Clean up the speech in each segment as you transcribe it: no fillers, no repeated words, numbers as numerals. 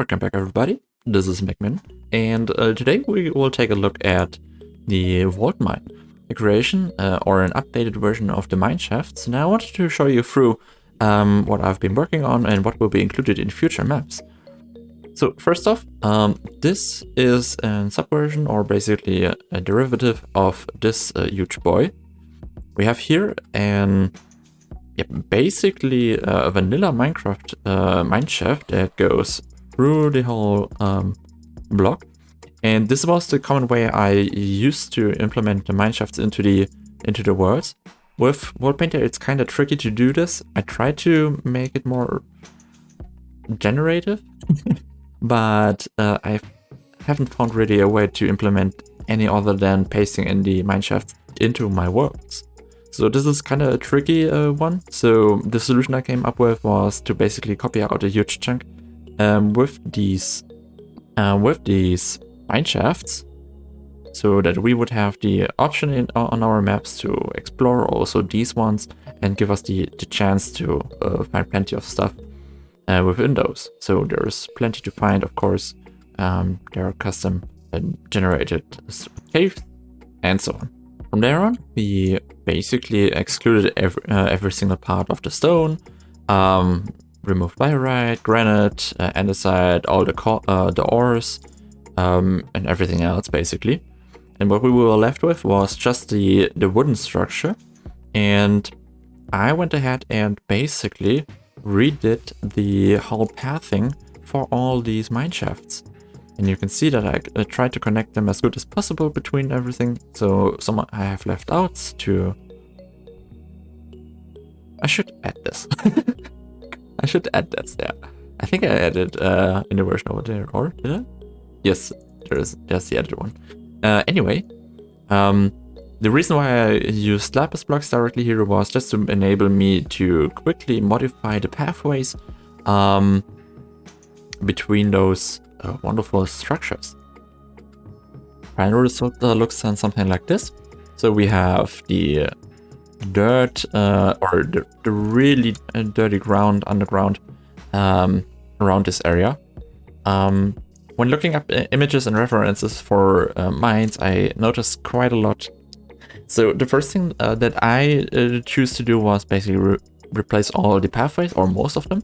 Welcome back everybody, this is Macmin, and today we will take a look at the Vault Mine, a creation or an updated version of the Mineshafts. Now I wanted to show you through what I've been working on and what will be included in future maps. So first off, this is a subversion or basically a derivative of this huge boy. We have here basically a vanilla Minecraft mineshaft that goes through the whole block, and this was the common way I used to implement the mineshafts into the worlds. With World Painter, it's kind of tricky to do this. I tried to make it more generative, but I haven't found really a way to implement any other than pasting in the mineshafts into my worlds. So this is kind of a tricky one. So the solution I came up with was to basically copy out a huge chunk with these mineshafts, so that we would have the option on our maps to explore also these ones and give us the chance to find plenty of stuff within those. So there's plenty to find, of course. There are custom generated caves and so on. From there on, we basically excluded every single part of the stone, removed diorite, granite, andesite, all the ores, and everything else basically. And what we were left with was just the wooden structure. And I went ahead and basically redid the whole pathing for all these mineshafts. And you can see that I tried to connect them as good as possible between everything. So some I have left out to... I should add this. I should add this, yeah. I think I added in the version over there, or did I? Yes, there's the added one. Anyway, the reason why I used lapis blocks directly here was just to enable me to quickly modify the pathways between those wonderful structures. Final result looks something like this. So we have the dirt or the really dirty ground underground around this area. When looking up images and references for mines, I noticed quite a lot. So the first thing that I choose to do was basically replace all the pathways, or most of them.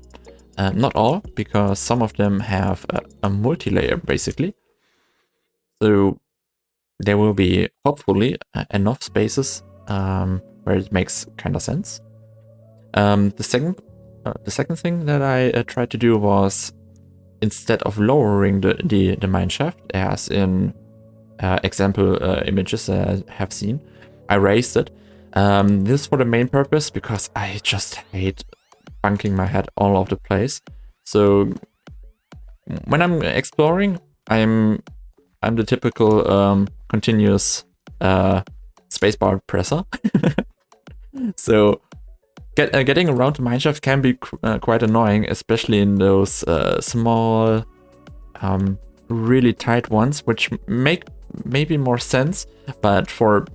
Not all, because some of them have a multi-layer basically. So there will be hopefully enough spaces where it makes kind of sense. The second thing that I tried to do was, instead of lowering the mineshaft, as in example images that I have seen, I raised it. This for the main purpose, because I just hate bunking my head all over the place. So when I'm exploring, I'm the typical continuous spacebar presser. So getting around the mineshaft can be quite annoying, especially in those small, really tight ones, which make maybe more sense, but for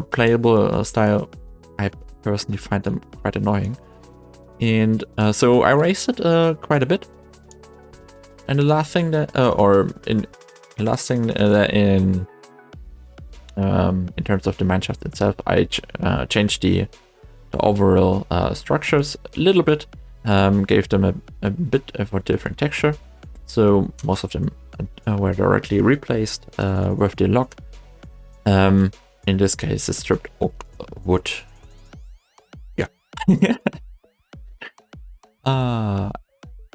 playable style, I personally find them quite annoying. And so I raised it quite a bit. And the last thing that, in terms of the mineshaft itself, I changed the overall structures a little bit, gave them a bit of a different texture. So most of them were directly replaced with the log. In this case, the stripped oak wood. Yeah.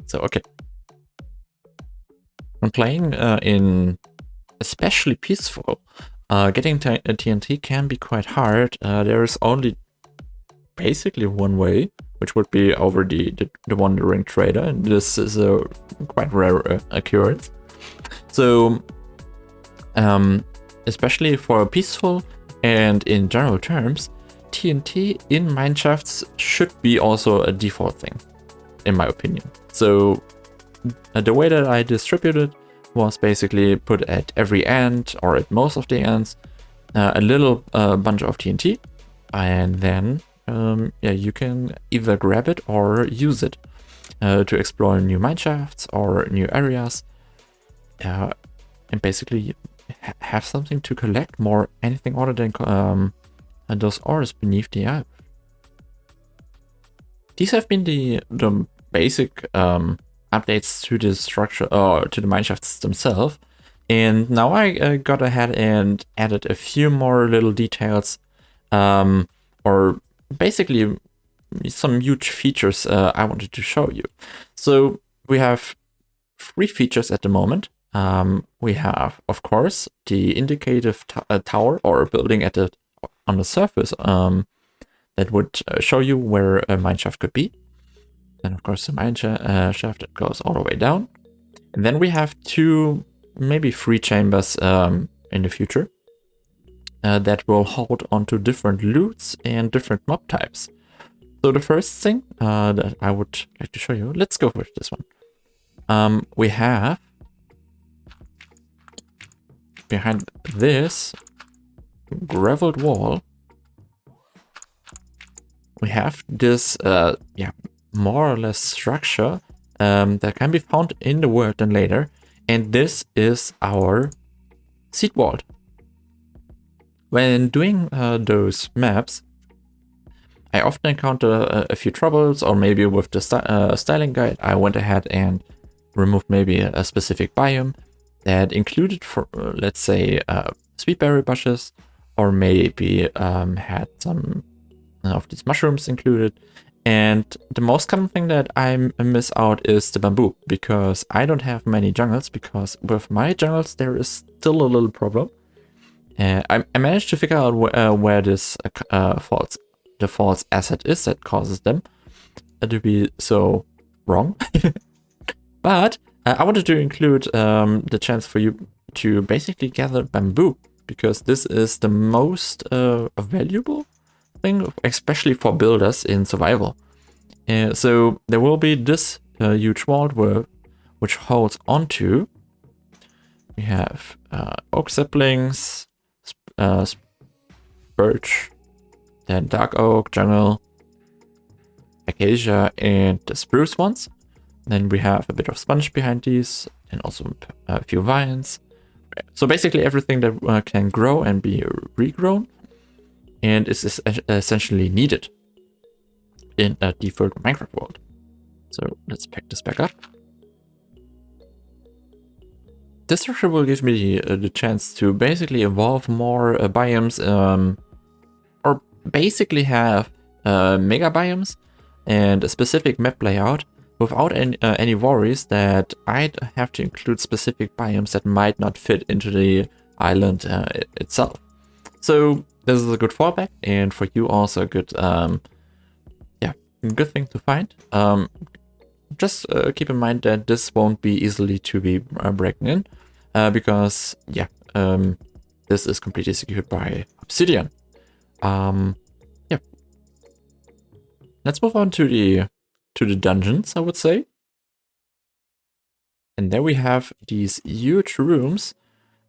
So okay. When playing in especially peaceful, getting TNT can be quite hard. There is only basically one way, which would be over the wandering trader, and this is a quite rare occurrence. So especially for peaceful and in general terms, TNT in mineshafts should be also a default thing, in my opinion. So the way that I distributed was basically put at every end, or at most of the ends, a little bunch of TNT, and then you can either grab it or use it to explore new mineshafts or new areas. and basically have something to collect more anything other than those ores beneath the earth. These have been the basic updates to the structure or to the mineshafts themselves. And now I got ahead and added a few more little details, or basically some huge features I wanted to show you. So we have 3 features at the moment. We have, of course, the indicative tower or building on the surface that would show you where a mineshaft could be. And of course, the mineshaft that goes all the way down. And then we have 2, maybe 3 chambers in the future that will hold onto different loots and different mob types. So the first thing that I would like to show you, let's go with this one. We have behind this graveled wall, we have this more or less structure that can be found in the world then later, and this is our seed vault. When doing those maps, I often encounter a few troubles, or maybe with the styling guide I went ahead and removed maybe a specific biome that included, for let's say, sweetberry bushes, or maybe had some of these mushrooms included. And the most common thing that I miss out is the bamboo, because I don't have many jungles, because with my jungles there is still a little problem. I managed to figure out where this false asset is that causes them to be so wrong. But I wanted to include the chance for you to basically gather bamboo, because this is the most valuable thing, especially for builders in survival. So there will be this huge vault which holds onto. We have oak saplings, birch, then dark oak, jungle, acacia, and the spruce ones. Then we have a bit of sponge behind these, and also a few vines. So basically everything that can grow and be regrown, and is essentially needed in a default Minecraft world. So let's pick this back up. This structure will give me the chance to basically evolve more biomes, or basically have mega biomes and a specific map layout without any worries that I'd have to include specific biomes that might not fit into the island itself. So this is a good fallback, and for you also a good, good thing to find. Just keep in mind that this won't be easily to be breaking in, because this is completely secured by obsidian. Let's move on to the dungeons, I would say. And there we have these huge rooms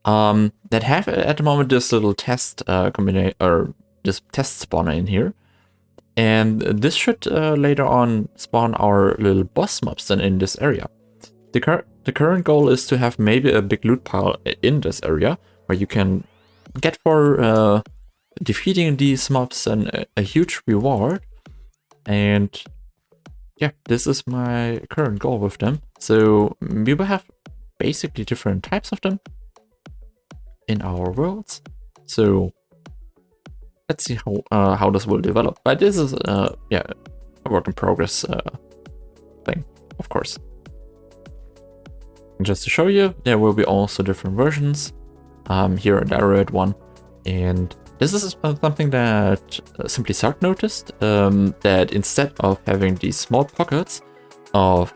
that have at the moment this little test combination, or this test spawner in here. And this should later on spawn our little boss mobs then in this area. The current goal is to have maybe a big loot pile in this area where you can get for defeating these mobs and a huge reward. And yeah, this is my current goal with them. So we will have basically different types of them in our worlds. So let's see how this will develop. But this is a work in progress thing, of course. And just to show you, there will be also different versions. Here a direct one, and this is something that Simply Sark noticed, that instead of having these small pockets of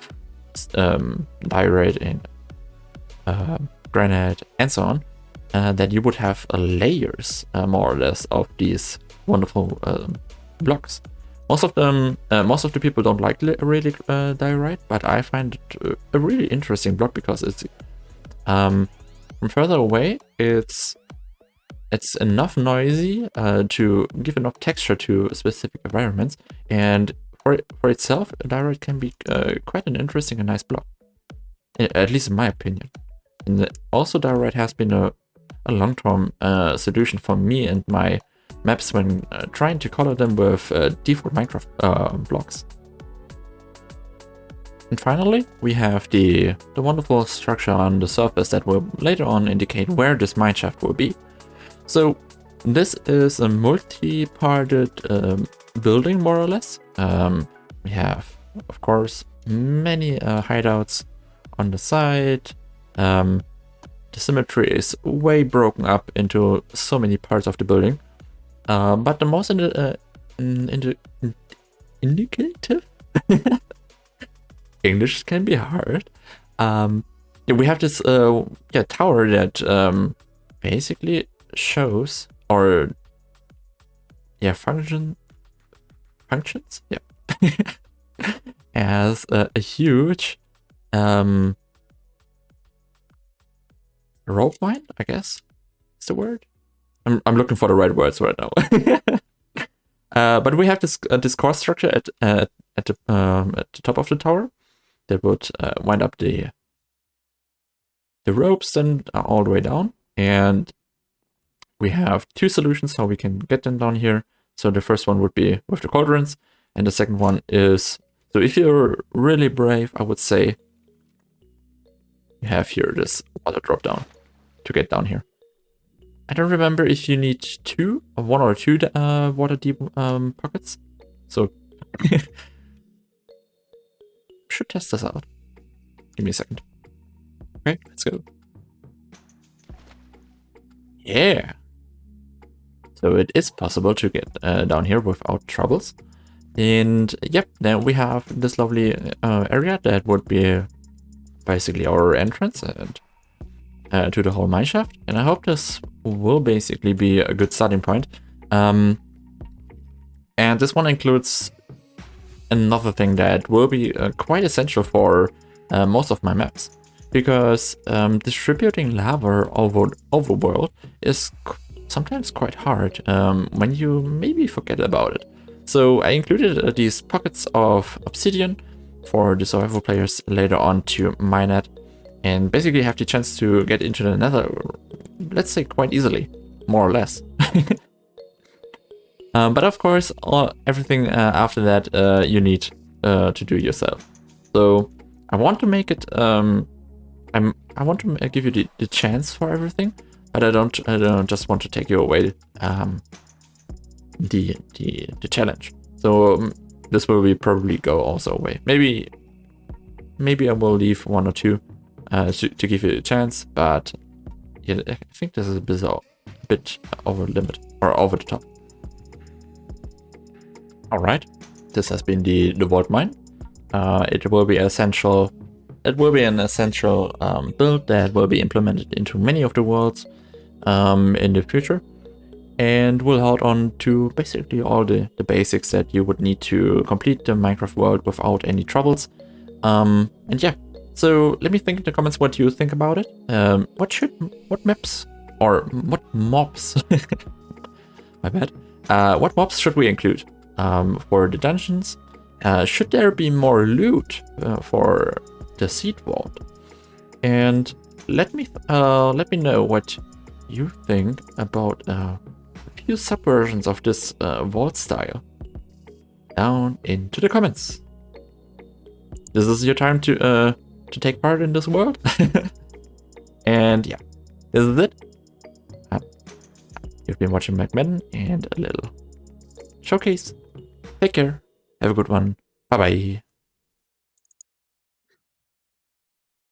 diorite and granite and so on, that you would have layers, more or less, of these wonderful blocks. Most of the people don't like really diorite, but I find it a really interesting block because it's from further away, it's enough noisy to give enough texture to specific environments, and for itself, diorite can be quite an interesting and nice block, at least in my opinion. And also diorite has been a long-term solution for me and my maps when trying to color them with default Minecraft blocks. And finally, we have the wonderful structure on the surface that will later on indicate where this mineshaft will be. So this is a multi-parted building, more or less. We have, of course, many hideouts on the side. The symmetry is way broken up into so many parts of the building. But the most indicative English can be hard. We have this tower that basically shows or functions as a huge rope mine, I guess is the word. I'm looking for the right words right now. But we have this core structure at the top of the tower that would wind up the ropes then all the way down. And we have two solutions how we can get them down here. So the first one would be with the cauldrons, and the second one is, so if you're really brave, I would say you have here this water drop down to get down here. I don't remember if you need one or two water deep pockets. So should test this out. Give me a second. Okay, let's go. Yeah. So it is possible to get down here without troubles. And yep, then we have this lovely area that would be basically our entrance and to the whole mineshaft. And I hope this will basically be a good starting point. And this one includes another thing that will be quite essential for most of my maps. Because distributing lava over overworld is sometimes quite hard when you maybe forget about it. So I included these pockets of obsidian for the survival players later on to mine at, and basically have the chance to get into the nether, let's say quite easily, more or less. But of course, everything after that you need to do yourself. So I want to make it, I want to give you the chance for everything, but I don't just want to take you away the challenge. So this will probably go also away. Maybe I will leave one or two to give you a chance, but yeah, I think this is a bit over the limit or over the top. All right, this has been the vault mine. It will be essential. It will be an essential build that will be implemented into many of the worlds in the future, and will hold on to basically all the basics that you would need to complete the Minecraft world without any troubles. And yeah, so let me think in the comments what you think about it. What maps or what mobs? My bad. What mobs should we include for the dungeons? Should there be more loot for the seed vault? And let me know what you think about a few subversions of this vault style down into the comments. This is your time to take part in this world. And yeah, this is it. You've been watching Macmedden and a little showcase. Take care. Have a good one. Bye bye.